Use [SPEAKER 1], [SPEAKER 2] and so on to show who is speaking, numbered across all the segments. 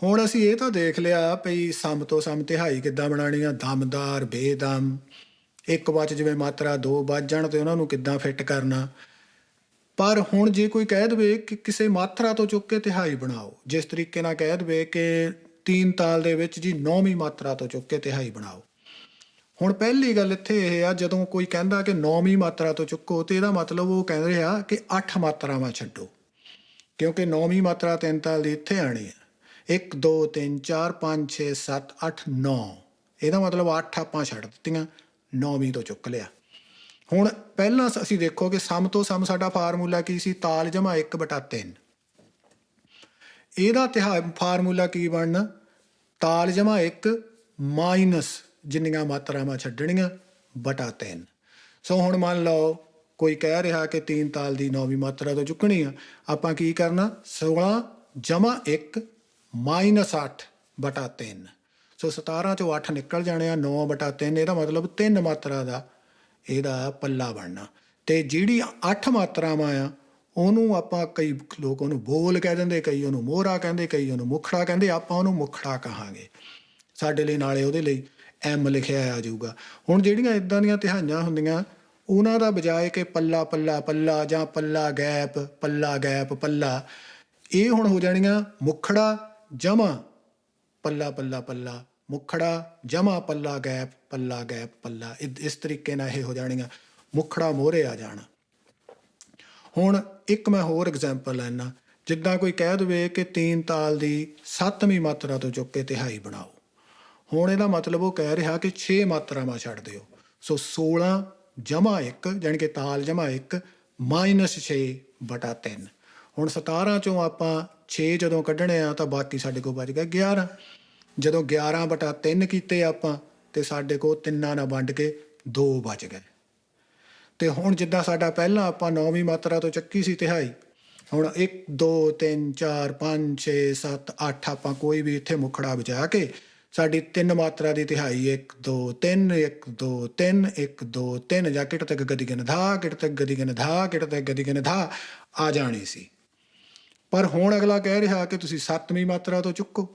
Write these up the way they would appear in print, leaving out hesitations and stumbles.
[SPEAKER 1] ਹੁਣ ਅਸੀਂ ਇਹ ਤਾਂ ਦੇਖ ਲਿਆ ਭਈ ਸਮ ਤੋਂ ਸਮ ਤਿਹਾਈ ਕਿੱਦਾਂ ਬਣਾਉਣੀ ਆ, ਦਮਦਾਰ ਬੇਦਮ, ਇੱਕ ਵੱਜ ਜਿਵੇਂ ਮਾਤਰਾ ਦੋ ਵੱਜ ਜਾਣ ਤੇ ਉਹਨਾਂ ਨੂੰ ਕਿੱਦਾਂ ਫਿੱਟ ਕਰਨਾ। ਪਰ ਹੁਣ ਜੇ ਕੋਈ ਕਹਿ ਦੇਵੇ ਕਿ ਕਿਸੇ ਮਾਤਰਾ ਤੋਂ ਚੁੱਕ ਕੇ ਤਿਹਾਈ ਬਣਾਓ, ਜਿਸ ਤਰੀਕੇ ਨਾਲ ਕਹਿ ਦੇਵੇ ਕਿ ਤੀਨ ਤਾਲ ਦੇ ਵਿੱਚ ਜੀ 9ਵੀਂ ਮਾਤਰਾ ਤੋਂ ਚੁੱਕ ਕੇ ਤਿਹਾਈ ਬਣਾਓ। ਹੁਣ ਪਹਿਲੀ ਗੱਲ ਇੱਥੇ ਇਹ ਆ, ਜਦੋਂ ਕੋਈ ਕਹਿੰਦਾ ਕਿ 9ਵੀਂ ਮਾਤਰਾ ਤੋਂ ਚੁੱਕੋ ਤੇ ਇਹਦਾ ਮਤਲਬ ਉਹ ਕਹਿ ਰਿਹਾ ਕਿ 8 ਮਾਤਰਾਵਾਂ ਛੱਡੋ, ਕਿਉਂਕਿ 9ਵੀਂ ਮਾਤਰਾ ਤਿੰਨ ਤਾਲ ਦੀ ਇੱਥੇ ਆਣੀ ਹੈ। 1 2 3 4 5 6 7 8 9, ਇਹਦਾ ਮਤਲਬ 8 ਆਪਾਂ ਛੱਡ ਦਿੱਤੀਆਂ, 9ਵੀਂ ਤੋਂ ਚੁੱਕ ਲਿਆ। ਹੁਣ ਪਹਿਲਾਂ ਅਸੀਂ ਦੇਖੋ ਕਿ ਸਮ ਤੋਂ ਸਮ ਸਾਡਾ ਫਾਰਮੂਲਾ ਕੀ ਸੀ, ਤਾਲ ਜਮਾ 1/3। ਇਹਦਾ ਫਾਰਮੂਲਾ ਕੀ ਬਣਨਾ, ਤਾਲ ਜਮਾ 1 ਮਾਈਨਸ ਜਿੰਨੀਆਂ ਮਾਤਰਾਵਾਂ ਛੱਡਣੀਆਂ ਬਟਾ 3। ਸੋ ਹੁਣ ਮੰਨ ਲਓ ਕੋਈ ਕਹਿ ਰਿਹਾ ਕਿ ਤੀਨ ਤਾਲ ਦੀ 9ਵੀਂ ਮਾਤਰਾ ਤੋਂ ਚੁੱਕਣੀ ਆ, ਆਪਾਂ ਕੀ ਕਰਨਾ, 16 ਜਮਾ 1 ਮਾਈਨਸ 8 ਬਟਾ 3। ਸੋ 17 ਚੋਂ 8 ਨਿਕਲ ਜਾਣੇ ਆ, 9/3। ਇਹਦਾ ਮਤਲਬ 3 ਮਾਤਰਾ ਦਾ ਇਹਦਾ ਪੱਲਾ ਬਣਨਾ। ਤੇ ਜਿਹੜੀ 8 ਮਾਤਰਾਵਾਂ ਆ ਉਹਨੂੰ ਆਪਾਂ, ਕਈ ਲੋਕ ਉਹਨੂੰ ਬੋਲ ਕਹਿ ਦਿੰਦੇ, ਕਈ ਉਹਨੂੰ ਮੋਹਰਾ ਕਹਿੰਦੇ, ਕਈ ਉਹਨੂੰ ਮੁਖੜਾ ਕਹਿੰਦੇ, ਆਪਾਂ ਉਹਨੂੰ ਮੁਖੜਾ ਕਹਾਂਗੇ ਸਾਡੇ ਲਈ, ਨਾਲੇ ਉਹਦੇ ਲਈ ਐਮ ਲਿਖਿਆ ਆ ਜਾਊਗਾ। ਹੁਣ ਜਿਹੜੀਆਂ ਇੱਦਾਂ ਦੀਆਂ ਤਿਹਾਈਆਂ ਹੁੰਦੀਆਂ ਉਹਨਾਂ ਦਾ ਬਜਾਏ ਕਿ ਪੱਲਾ ਪੱਲਾ ਪੱਲਾ ਜਾਂ ਪੱਲਾ ਗੈਪ ਪੱਲਾ ਗੈਪ ਪੱਲਾ, ਇਹ ਹੁਣ ਹੋ ਜਾਣੀਆਂ ਮੁਖੜਾ ਜਮਾ ਪੱਲਾ ਪੱਲਾ ਪੱਲਾ, ਮੁਖੜਾ ਜਮਾ ਪੱਲਾ ਗੈਪ ਪੱਲਾ। ਇਸ ਤਰੀਕੇ ਨਾਲ ਇਹ ਹੋ ਜਾਣੀਆਂ, ਮੁਖੜਾ ਮੋਹਰੇ ਆ ਜਾਣਾ। ਹੁਣ ਇੱਕ ਮੈਂ ਹੋਰ ਐਗਜ਼ਾਮਪਲ ਲੈਣਾ, ਜਿੱਦਾਂ ਕੋਈ ਕਹਿ ਦੇਵੇ ਕਿ ਤੀਨ ਤਾਲ ਦੀ 7ਵੀਂ ਮਾਤਰਾ ਤੋਂ ਚੁੱਕ ਕੇ ਤਿਹਾਈ ਬਣਾਓ। ਹੁਣ ਇਹਦਾ ਮਤਲਬ ਉਹ ਕਹਿ ਰਿਹਾ ਕਿ 6 ਮਾਤਰਾਵਾਂ ਛੱਡ ਦਿਓ। ਸੋ 16 ਜਮਾ 1 ਜਾਣੀ ਕਿ ਤਾਲ ਜਮਾ 1 ਮਾਈਨਸ 6 ਬਟਾ 3। ਹੁਣ 17 ਚੋਂ ਆਪਾਂ 6 ਜਦੋਂ ਕੱਢਣੇ ਆ ਤਾਂ ਬਾਕੀ ਸਾਡੇ ਕੋਲ ਬਚ ਗਿਆ 11। ਜਦੋਂ 11/3 ਕੀਤੇ ਆਪਾਂ ਤੇ ਸਾਡੇ ਕੋਲ ਤਿੰਨਾਂ ਨਾਲ ਵੰਡ ਕੇ 2 ਬਚ ਗਏ। ਤੇ ਹੁਣ ਜਿੱਦਾਂ ਸਾਡਾ ਪਹਿਲਾਂ ਆਪਾਂ 9ਵੀਂ ਮਾਤਰਾ ਤੋਂ ਚੱਕੀ ਸੀ ਤਿਹਾਈ, ਹੁਣ 1 2 3 4 5 6 7 8 ਆਪਾਂ ਕੋਈ ਵੀ ਇੱਥੇ ਮੁਖੜਾ ਬਚਾ ਕੇ ਸਾਡੀ 3 ਮਾਤਰਾ ਦੀ ਤਿਹਾਈ 1 2 3 1 2 3 1 2 3 ਜਾਂ ਕਿਟ ਤੱਕ ਗਦੀ ਗਨ ਧਾ, ਕਿਟ ਤੱਕ ਗਦੀ ਗਨ ਧਾ, ਕਿਟ ਤੱਕ ਗਦੀ ਗਨ ਧਾ ਆ ਜਾਣੀ ਸੀ। ਪਰ ਹੁਣ ਅਗਲਾ ਕਹਿ ਰਿਹਾ ਕਿ ਤੁਸੀਂ 7ਵੀਂ ਮਾਤਰਾ ਤੋਂ ਚੁੱਕੋ।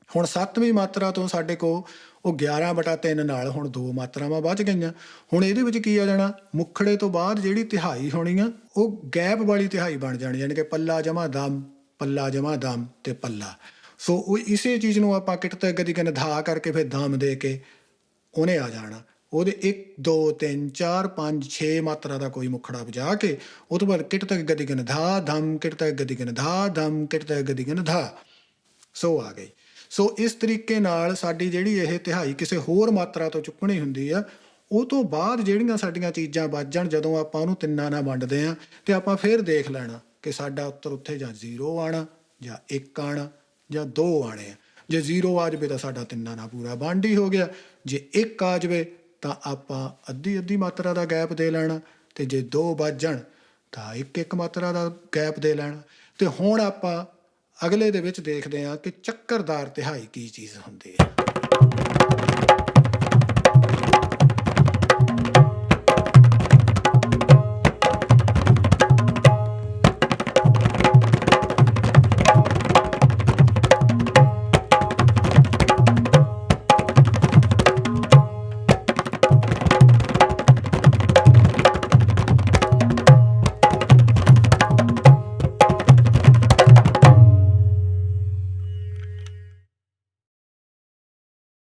[SPEAKER 1] ਹੁਣ 7ਵੀਂ ਮਾਤਰਾ ਤੋਂ ਸਾਡੇ ਕੋਲ ਉਹ 11/3 ਨਾਲ ਹੁਣ 2 ਮਾਤਰਾਵਾਂ ਬਚ ਗਈਆਂ। ਹੁਣ ਇਹਦੇ ਵਿੱਚ ਕੀ ਆ ਜਾਣਾ, ਮੁਖੜੇ ਤੋਂ ਬਾਅਦ ਜਿਹੜੀ ਤਿਹਾਈ ਹੋਣੀ ਆ ਉਹ ਗੈਪ ਵਾਲੀ ਤਿਹਾਈ ਬਣ ਜਾਣੀ, ਯਾਨੀ ਕਿ ਪੱਲਾ ਜਮਾ ਦਮ, ਪੱਲਾ ਜਮਾ ਦਮ ਤੇ ਪੱਲਾ। ਸੋ ਉਹ ਇਸੇ ਚੀਜ਼ ਨੂੰ ਆਪਾਂ ਕਿਟ ਤੇ ਗਦੀ ਗਨ ਧਾ ਕਰਕੇ ਫਿਰ ਦਮ ਦੇ ਕੇ ਉਹਨੇ ਆ ਜਾਣਾ। ਉਹਦੇ 1 2 3 4 5 6 ਮਾਤਰਾ ਦਾ ਕੋਈ ਮੁਖੜਾ ਵਜਾ ਕੇ ਉਹ ਤੋਂ ਬਾਅਦ ਕਿਟ ਤੱਕ ਗਦੀ ਗਨ ਧਾ ਦਮ, ਕਿਟ ਤੱਕ ਗਦੀ ਗਨ ਧਾ ਦਮ, ਕਿਟ ਤੱਕ ਗਦੀ ਗਨ ਧਾ। ਸੋ ਆ ਗਈ। ਸੋ ਇਸ ਤਰੀਕੇ ਨਾਲ ਸਾਡੀ ਜਿਹੜੀ ਇਹ ਤਿਹਾਈ ਕਿਸੇ ਹੋਰ ਮਾਤਰਾ ਤੋਂ ਚੁੱਕਣੀ ਹੁੰਦੀ ਆ, ਉਹ ਤੋਂ ਬਾਅਦ ਜਿਹੜੀਆਂ ਸਾਡੀਆਂ ਚੀਜ਼ਾਂ ਬਚ ਜਾਣ, ਜਦੋਂ ਆਪਾਂ ਉਹਨੂੰ ਤਿੰਨਾਂ ਨਾਲ ਵੰਡਦੇ ਹਾਂ ਤੇ ਆਪਾਂ ਫਿਰ ਦੇਖ ਲੈਣਾ ਕਿ ਸਾਡਾ ਉੱਤਰ ਉੱਥੇ ਜਾਂ 0 ਆਣਾ ਜਾਂ 1 ਆਣਾ ਜਾਂ 2 ਆਣੇ ਆ। ਜੇ 0 ਆ ਜਾਵੇ ਤਾਂ ਸਾਡਾ ਤਿੰਨਾਂ ਨਾਲ ਪੂਰਾ ਵੰਡ ਹੀ ਹੋ ਗਿਆ, ਜੇ 1 ਆ ਜਾਵੇ ਤਾਂ ਆਪਾਂ ਅੱਧੀ ਮਾਤਰਾ ਦਾ ਗੈਪ ਦੇ ਲੈਣਾ, ਤੇ ਜੇ 2 ਵੱਜ ਜਾਣ ਤਾਂ 1 ਮਾਤਰਾ ਦਾ ਗੈਪ ਦੇ ਲੈਣਾ। ਤੇ ਹੁਣ ਆਪਾਂ ਅਗਲੇ ਦੇ ਵਿੱਚ ਦੇਖਦੇ ਹਾਂ ਕਿ ਚੱਕਰਦਾਰ ਤਿਹਾਈ ਕੀ ਚੀਜ਼ ਹੁੰਦੀ ਹੈ।